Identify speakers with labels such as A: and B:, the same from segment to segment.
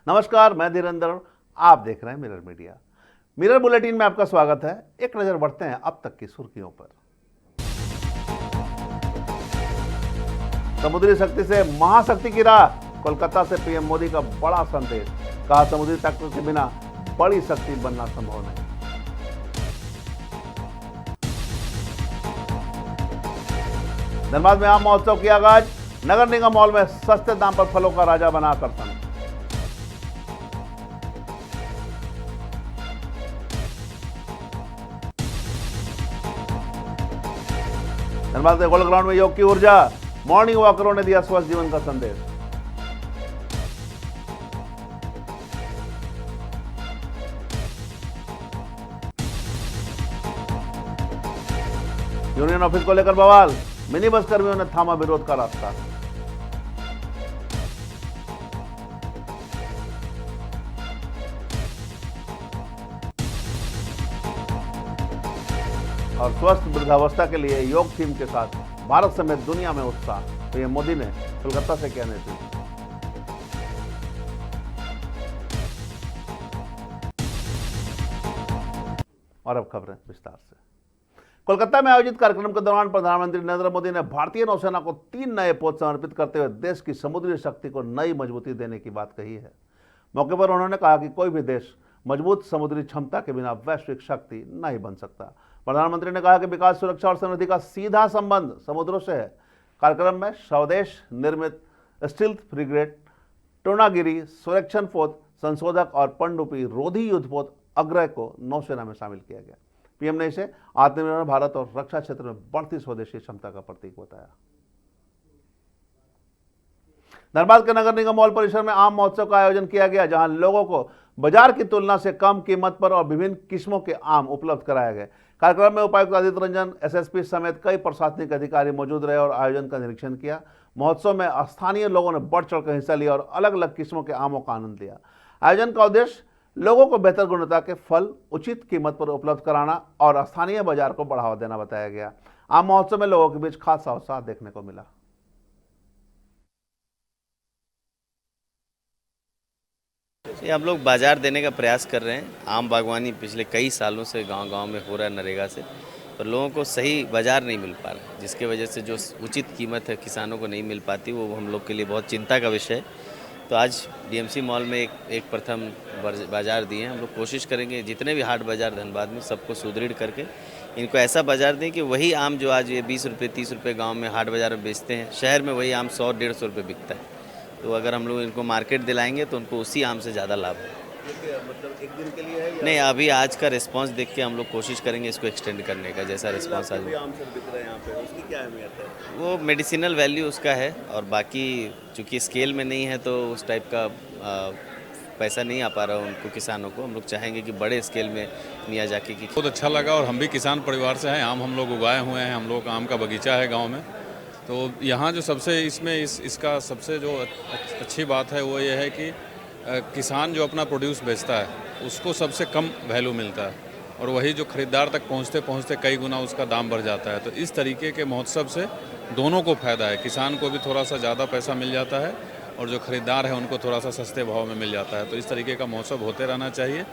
A: नमस्कार, मैं धीरेन्द्र। आप देख रहे हैं मिरर मीडिया। मिरर बुलेटिन में आपका स्वागत है। एक नजर बढ़ते हैं अब तक की सुर्खियों पर। समुद्री शक्ति से महाशक्ति की राह, कोलकाता से पीएम मोदी का बड़ा संदेश। कहा, समुद्री तट के बिना बड़ी शक्ति बनना संभव नहीं। धनबाद में आम महोत्सव की आगाज, नगर निगम मॉल में सस्ते दाम पर फलों का राजा बना आकर्षण। धनबाद के गोल्ड ग्राउंड में योग की ऊर्जा, मॉर्निंग वॉकरों ने दिया स्वस्थ जीवन का संदेश। यूनियन ऑफिस को लेकर बवाल, मिनी बस कर्मियों ने थामा विरोध का रास्ता। और स्वस्थ वृद्धावस्था के लिए योग थीम के साथ भारत समेत दुनिया में उत्साह, पीएम मोदी ने कोलकाता से किया नेतृत्व। और अब खबरें विस्तार से। कोलकाता में आयोजित कार्यक्रम के दौरान प्रधानमंत्री नरेंद्र मोदी ने भारतीय नौसेना को 3 नए पोत समर्पित करते हुए देश की समुद्री शक्ति को नई मजबूती देने की बात कही है। मौके पर उन्होंने कहा कि कोई भी देश मजबूत समुद्री क्षमता के बिना वैश्विक शक्ति नहीं बन सकता। प्रधानमंत्री ने कहा कि विकास, सुरक्षा और समृद्धि का सीधा संबंध समुद्रों से है। कार्यक्रम में स्वदेश निर्मित स्टील्थ फ्रिगेट, टोनागिरी सुरक्षण पोत संशोधक और पनडुब्बी रोधी युद्धपोत अग्रय को नौसेना में शामिल किया गया। पीएम ने इसे आत्मनिर्भर भारत और रक्षा क्षेत्र में बढ़ती स्वदेशी क्षमता का प्रतीक बताया। धनबाद के नगर निगम मॉल परिसर में आम महोत्सव का आयोजन किया गया, जहां लोगों को बाजार की तुलना से कम कीमत पर और विभिन्न किस्मों के आम उपलब्ध कराए गए। कार्यक्रम में उपायुक्त आदित्य रंजन, एसएसपी समेत कई प्रशासनिक अधिकारी मौजूद रहे और आयोजन का निरीक्षण किया। महोत्सव में स्थानीय लोगों ने बढ़ चढ़कर हिस्सा लिया और अलग अलग किस्मों के आमों का आनंद लिया। आयोजन का उद्देश्य लोगों को बेहतर गुणवत्ता के फल उचित कीमत पर उपलब्ध कराना और स्थानीय बाजार को बढ़ावा देना बताया गया। आम महोत्सव में लोगों के बीच खासा उत्साह देखने को मिला।
B: ये हम लोग बाजार देने का प्रयास कर रहे हैं। आम बागवानी पिछले कई सालों से गांव-गांव में हो रहा है नरेगा से, पर लोगों को सही बाजार नहीं मिल पा रहा, जिसके वजह से जो उचित कीमत है किसानों को नहीं मिल पाती, वो हम लोग के लिए बहुत चिंता का विषय है। तो आज डीएमसी मॉल में एक प्रथम बाजार दिए हैं। हम लोग कोशिश करेंगे जितने भी हाट बाजार धनबाद में सबको सुदृढ़ करके इनको ऐसा बाजार दें कि वही आम जो आज ये 20 रुपये 30 रुपये गाँव में हाट बाजार में बेचते हैं, शहर में वही आम 100-150 रुपये बिकता है। तो अगर हम लोग इनको मार्केट दिलाएंगे तो उनको उसी आम से ज़्यादा लाभ है।
A: मतलब एक दिन के लिए है या
B: नहीं, अभी आज का रिस्पांस देख के हम लोग कोशिश करेंगे इसको एक्सटेंड करने का, जैसा रिस्पांस आज
A: आम सर बिक रहे हैं यहाँ पे, उसकी क्या अहमियत है?
B: वो मेडिसिनल वैल्यू उसका है, और बाकी चूँकि स्केल में नहीं है तो उस टाइप का पैसा नहीं आ पा रहा उनको, किसानों को। हम लोग चाहेंगे कि बड़े स्केल में मियाजाकी की।
C: बहुत अच्छा लगा, और हम भी किसान परिवार से हैं। आम हम लोग उगाए हुए हैं, हम लोग का आम का बगीचा है गांव में। तो यहाँ जो सबसे इसमें इसका सबसे जो अच्छी बात है वो ये है कि किसान जो अपना प्रोड्यूस बेचता है उसको सबसे कम वैल्यू मिलता है, और वही जो खरीदार तक पहुँचते पहुँचते कई गुना उसका दाम बढ़ जाता है। तो इस तरीके के महोत्सव से दोनों को फ़ायदा है, किसान को भी थोड़ा सा ज़्यादा पैसा मिल जाता है और जो खरीदार है उनको थोड़ा सा सस्ते भाव में मिल जाता है। तो इस तरीके का महोत्सव होते रहना चाहिए,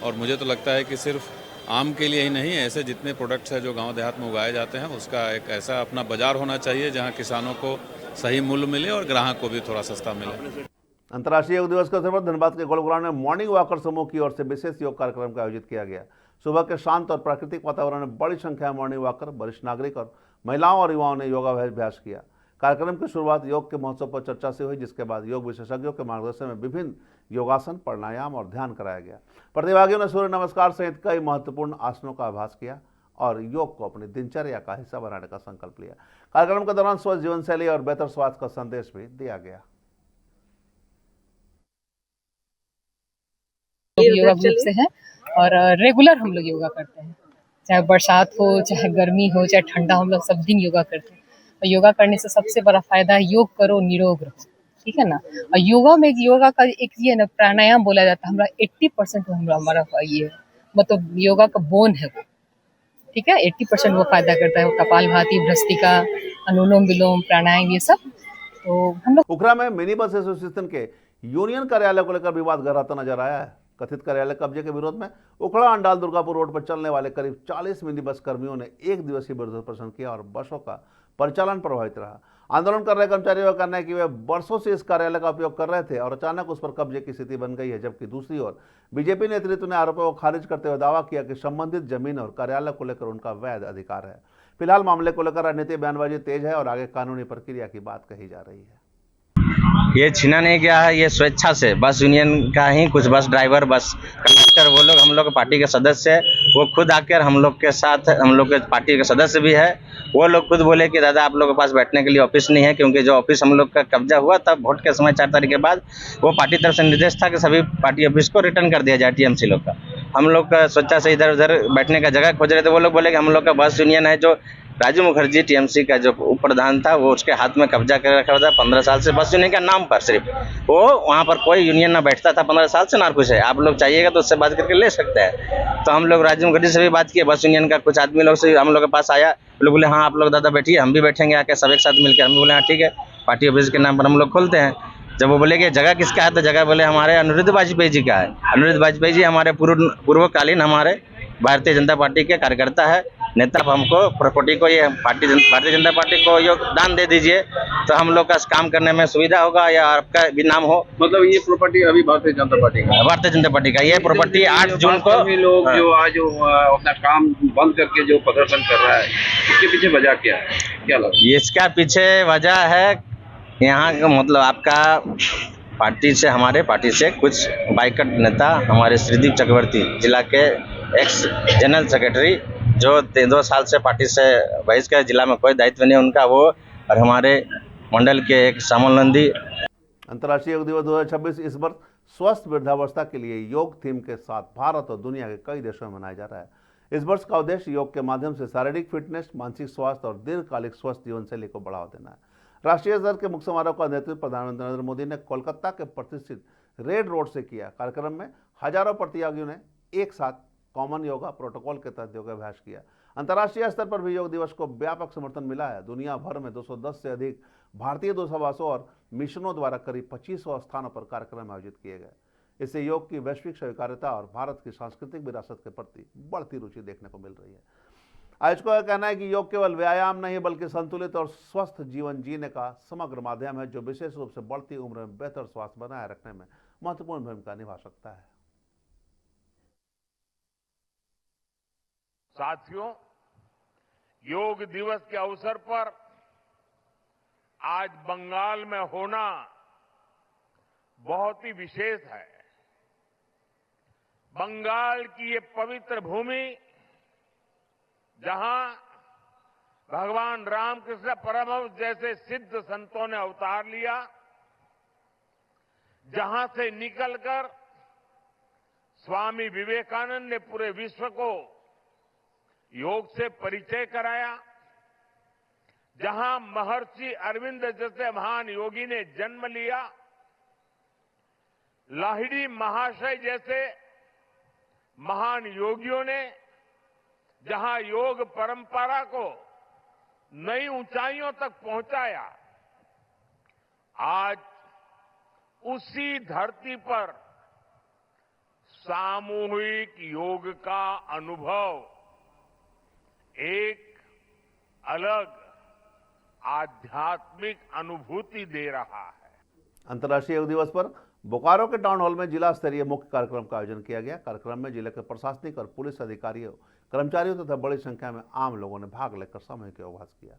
C: और मुझे तो लगता है कि सिर्फ आम के लिए ही नहीं, ऐसे जितने प्रोडक्ट्स हैं जो गांव देहात में उगाए जाते हैं उसका एक ऐसा अपना बाजार होना चाहिए जहां किसानों को सही मूल्य मिले और ग्राहक को भी थोड़ा सस्ता मिले।
A: अंतर्राष्ट्रीय योग दिवस के अवसर पर धनबाद के गोल्ड ग्राउंड में मॉर्निंग वॉकर समूह की ओर से विशेष योग कार्यक्रम का आयोजित किया गया। सुबह के शांत और प्राकृतिक वातावरण में बड़ी संख्या में मॉर्निंग वॉकर, वरिष्ठ नागरिक और महिलाओं और युवाओं ने योगाभ्यास किया। कार्यक्रम की शुरुआत योग के महोत्सव पर चर्चा से हुई, जिसके बाद योग विशेषज्ञों के मार्गदर्शन में विभिन्न योगासन, प्राणायाम और ध्यान कराया गया। प्रतिभागियों ने सूर्य नमस्कार सहित कई महत्वपूर्ण आसनों का अभ्यास किया और योग को अपनी दिनचर्या का हिस्सा बनाने का संकल्प लिया। कार्यक्रम के दौरान स्वस्थ जीवन शैली और बेहतर स्वास्थ्य का संदेश भी दिया गया।
D: योगा ग्रुप से है और रेगुलर हम लोग योगा करते हैं, चाहे बरसात हो, चाहे गर्मी हो, चाहे ठंडा, हम लोग सब दिन योगा करते हैं। और योगा करने से सबसे बड़ा फायदा है, योग करो निरोग रहो, ठीक है ना। और योगा में योगा का एक ये ना प्राणायाम बोला जाता है, हमारा 80% हमारा ये मतलब योगा का बोन है वो, ठीक है। 80% वो फायदा करता है, वो कपालभाति, भ्रस्तिका, अनुलोम विलोम, प्राणायाम, ये सब। तो हम लोग
A: उखरा में मिनी बस एसोसिएशन के यूनियन कार्यालय को लेकर विवाद गहराता नजर आया है। कथित कार्यालय कब्जे के विरोध में उखड़ा अंडाल दुर्गापुर रोड पर चलने वाले करीब 40 मिनी बस कर्मियों ने एक दिवसीय विरोध प्रदर्शन किया और बसों का परिचालन प्रभावित रहा। आंदोलन कर रहे कर्मचारियों का कहना है कि वे वर्षों से इस कार्यालय का उपयोग कर रहे थे और अचानक उस पर कब्जे की स्थिति बन गई है। जबकि दूसरी ओर बीजेपी नेतृत्व ने आरोपों को खारिज करते हुए दावा किया कि संबंधित जमीन और कार्यालय को लेकर उनका वैध अधिकार है। फिलहाल मामले को लेकर राजनीतिक बयानबाजी तेज है और आगे कानूनी प्रक्रिया की बात कही जा रही है।
E: ये छीना नहीं गया है, ये स्वेच्छा से बस यूनियन का ही कुछ बस ड्राइवर, बस कंडक्टर, वो लोग हम लोग पार्टी के सदस्य है, वो खुद आकर हम लोग के साथ, हम लोग के पार्टी के सदस्य भी है, वो लोग खुद बोले कि दादा आप लोगों के पास बैठने के लिए ऑफिस नहीं है, क्योंकि जो ऑफिस हम लोग का कब्जा हुआ तब वोट के समय 4 तारीख के बाद वो पार्टी तरफ से निर्देश था कि सभी पार्टी ऑफिस को रिटर्न कर दिया जाए टीएमसी लोग का। हम लोग का स्वेच्छा से इधर उधर बैठने का जगह खोज रहे थे, वो लोग बोले कि हम लोग का बस यूनियन है, जो राजू मुखर्जी टीएमसी का जो उप प्रधान था वो उसके हाथ में कब्जा कर रखा था 15 साल से बस यूनियन का नाम पर। सिर्फ वो वहाँ पर कोई यूनियन ना बैठता था 15 साल से ना कुछ है। आप लोग चाहिएगा तो उससे बात करके ले सकते हैं। तो हम लोग राजू मुखर्जी से भी बात किए, बस यूनियन का कुछ आदमी लोग से हम लोग के पास आया, लोग बोले हाँ आप लोग दादा बैठिए, हम भी बैठेंगे आके सब एक साथ मिलकर। हम भी बोले हाँ ठीक है, पार्टी ऑफिस के नाम पर हम लोग खोलते हैं। जब वो बोले कि जगह किसका है, तो जगह बोले हमारे अनिरुद्ध वाजपेयी जी का है। अनिरुद्ध वाजपेयी जी हमारे पूर्वकालीन हमारे भारतीय जनता पार्टी के कार्यकर्ता है, नेता। हमको प्रॉपर्टी को, ये भारतीय जनता पार्टी को योगदान दे दीजिए तो हम लोग का काम करने में सुविधा होगा, या आपका भी नाम हो।
F: मतलब ये प्रॉपर्टी अभी भारतीय जनता पार्टी का,
E: भारतीय जनता पार्टी का ये प्रॉपर्टी 8 जून को
F: लोग जो आज अपना काम बंद करके जो प्रदर्शन कर रहा है, इसके पीछे वजह क्या है, क्या लगता है?
E: इसका पीछे वजह है यहाँ का, मतलब आपका पार्टी से, हमारे पार्टी से कुछ बाइकट नेता, हमारे श्रीदीप चक्रवर्ती जिला के एक्स जनरल सेक्रेटरी, जो 2 साल से पार्टी से बहिष्कार, जिला में कोई दायित्व नहीं उनका, वो और हमारे मंडल के एक श्यामल नंदी।
A: अंतर्राष्ट्रीय योग दिवस 2026 इस वर्ष स्वस्थ वृद्धावस्था के लिए योग थीम के साथ भारत और दुनिया के कई देशों में मनाया जा रहा है। इस वर्ष का उद्देश्य योग के माध्यम से शारीरिक फिटनेस, मानसिक स्वास्थ्य और दीर्घकालिक स्वस्थ जीवन शैली को बढ़ावा देना है। राष्ट्रीय स्तर के मुख्य समारोह का नेतृत्व प्रधानमंत्री नरेंद्र मोदी ने कोलकाता के प्रतिष्ठित रेड रोड से किया। कार्यक्रम में हजारों प्रतियोगियों ने एक साथ कॉमन योगा प्रोटोकॉल के तहत योगाभ्यास किया। अंतर्राष्ट्रीय स्तर पर भी योग दिवस को व्यापक समर्थन मिला है। दुनिया भर में 210 से अधिक भारतीय दूतावासों और मिशनों द्वारा करीब 2500 स्थानों पर कार्यक्रम आयोजित किए गए। इससे योग की वैश्विक स्वीकार्यता और भारत की सांस्कृतिक विरासत के प्रति बढ़ती रुचि देखने को मिल रही है। आयोजकों का कहना है कि योग केवल व्यायाम नहीं बल्कि संतुलित और स्वस्थ जीवन जीने का समग्र माध्यम है, जो विशेष रूप से बढ़ती उम्र में बेहतर स्वास्थ्य बनाए रखने में महत्वपूर्ण भूमिका निभा सकता है।
G: साथियों, योग दिवस के अवसर पर आज बंगाल में होना बहुत ही विशेष है। बंगाल की ये पवित्र भूमि, जहां भगवान रामकृष्ण परमहंस जैसे सिद्ध संतों ने अवतार लिया, जहां से निकलकर स्वामी विवेकानंद ने पूरे विश्व को योग से परिचय कराया, जहां महर्षि अरविंद जैसे महान योगी ने जन्म लिया, लाहिड़ी महाशय जैसे महान योगियों ने जहां योग परंपरा को नई ऊंचाइयों तक पहुंचाया, आज उसी धरती पर सामूहिक योग का अनुभव एक अलग आध्यात्मिक अनुभूति दे रहा है।
A: अंतर्राष्ट्रीय योग दिवस पर बोकारो के टाउन हॉल में जिला स्तरीय मुख्य कार्यक्रम का आयोजन किया गया। कार्यक्रम में जिले के प्रशासनिक और पुलिस अधिकारियों, कर्मचारियों तथा बड़ी संख्या में आम लोगों ने भाग लेकर सामूहिक योगाभ्यास किया।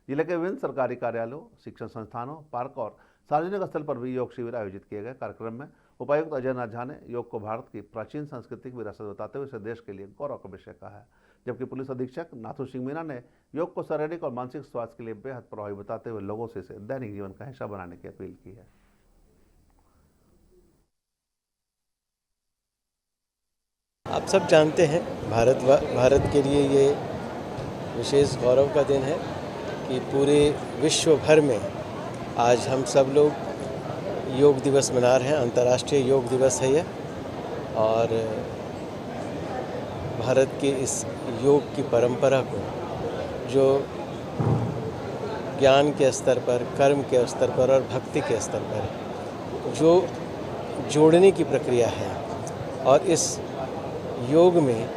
A: जिले के विभिन्न सरकारी कार्यालयों, शिक्षण संस्थानों, पार्क और सार्वजनिक स्थल पर भी योग शिविर आयोजित किए गए। कार्यक्रम में उपायुक्त अजय नाथ झा ने योग को भारत की प्राचीन सांस्कृतिक विरासत बताते हुए इसे देश के लिए गौरव का विषय कहा है। जबकि पुलिस अधीक्षक नाथू सिंह मीना ने योग को शारीरिक और मानसिक स्वास्थ्य के लिए बेहद प्रभावी बताते हुए लोगों से इसे दैनिक जीवन का हिस्सा बनाने की अपील की है।
H: आप सब जानते हैं भारत के लिए ये विशेष गौरव का दिन है कि पूरे विश्व भर में आज हम सब लोग योग दिवस मना रहे हैं। अंतर्राष्ट्रीय योग दिवस है ये, और भारत की इस योग की परंपरा को जो ज्ञान के स्तर पर, कर्म के स्तर पर और भक्ति के स्तर पर जो जोड़ने की प्रक्रिया है। और इस योग में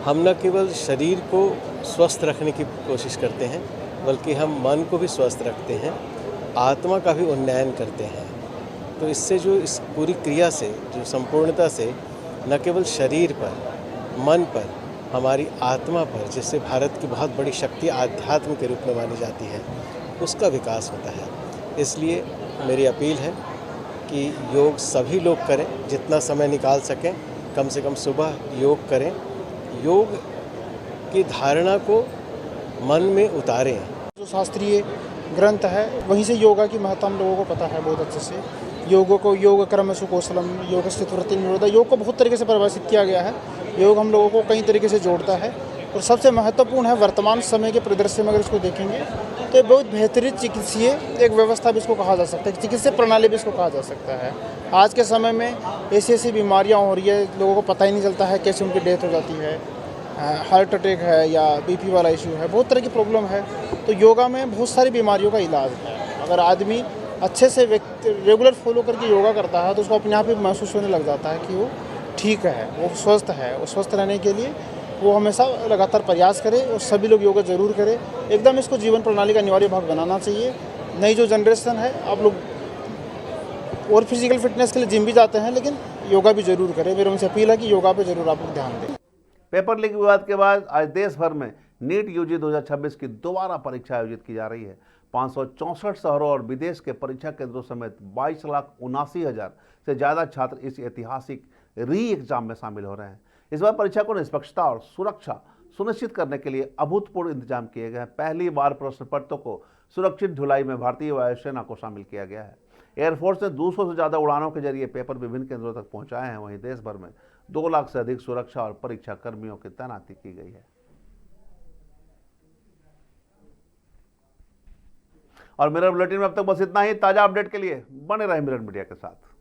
H: हम न केवल शरीर को स्वस्थ रखने की कोशिश करते हैं, बल्कि हम मन को भी स्वस्थ रखते हैं, आत्मा का भी उन्नयन करते हैं। तो इससे जो इस पूरी क्रिया से, जो संपूर्णता से न केवल शरीर पर, मन पर, हमारी आत्मा पर, जिससे भारत की बहुत बड़ी शक्ति आध्यात्म के रूप में मानी जाती है, उसका विकास होता है। इसलिए मेरी अपील है कि योग सभी लोग करें, जितना समय निकाल सकें, कम से कम सुबह योग करें। योग की धारणा को मन में उतारें।
I: जो शास्त्रीय ग्रंथ है वहीं से योगा की महत्ता हम लोगों को पता है बहुत अच्छे से। योग को योग कर्मसु कौशलम, योग स्थितवृत्ति निरोधा, योग को बहुत तरीके से परिभाषित किया गया है। योग हम लोगों को कई तरीके से जोड़ता है और सबसे महत्वपूर्ण है वर्तमान समय के परिदृश्य में अगर इसको देखेंगे तो ये बहुत बेहतरीन चिकित्सीय एक व्यवस्था भी इसको कहा जा सकता है, चिकित्सा प्रणाली भी इसको कहा जा सकता है। आज के समय में ऐसी ऐसी बीमारियाँ हो रही है, लोगों को पता ही नहीं चलता है कैसे उनकी डेथ हो जाती है। हार्ट अटैक है या बीपी वाला इशू है, बहुत तरह की प्रॉब्लम है। तो योगा में बहुत सारी बीमारियों का इलाज है। अगर आदमी अच्छे से रेगुलर फॉलो करके योगा करता है तो उसको अपने आप ही महसूस होने लग जाता है कि वो ठीक है, वो स्वस्थ है। वो स्वस्थ रहने के लिए वो हमेशा लगातार प्रयास करे और सभी लोग योगा ज़रूर करें। एकदम इसको जीवन प्रणाली का अनिवार्य भाग बनाना चाहिए। नई जो जनरेशन है, आप लोग और फिजिकल फिटनेस के लिए जिम भी जाते हैं, लेकिन योगा भी ज़रूर करें। मेरी उनसे अपील है कि योगा पे ज़रूर आप लोग ध्यान दें।
A: पेपर लीक विवाद के बाद आज देश भर में नीट यूजी 2026 की दोबारा परीक्षा आयोजित की जा रही है। 564 शहरों और विदेश के परीक्षा केंद्रों समेत 22,79,000 से ज़्यादा छात्र इस ऐतिहासिक री एग्जाम में शामिल हो रहे हैं। इस बार परीक्षा को निष्पक्षता और सुरक्षा सुनिश्चित करने के लिए अभूतपूर्व इंतजाम किए गए हैं। पहली बार प्रश्न पत्रों को सुरक्षित ढुलाई में भारतीय वायुसेना को शामिल किया गया है। एयरफोर्स ने 200 से ज़्यादा उड़ानों के जरिए पेपर विभिन्न केंद्रों तक पहुंचाए हैं। वहीं देश भर में 2 लाख से अधिक सुरक्षा और परीक्षा कर्मियों की तैनाती की गई है। और मिरर बुलेटिन में अब तक बस इतना ही। ताजा अपडेट के लिए बने रहे मिरर मीडिया के साथ।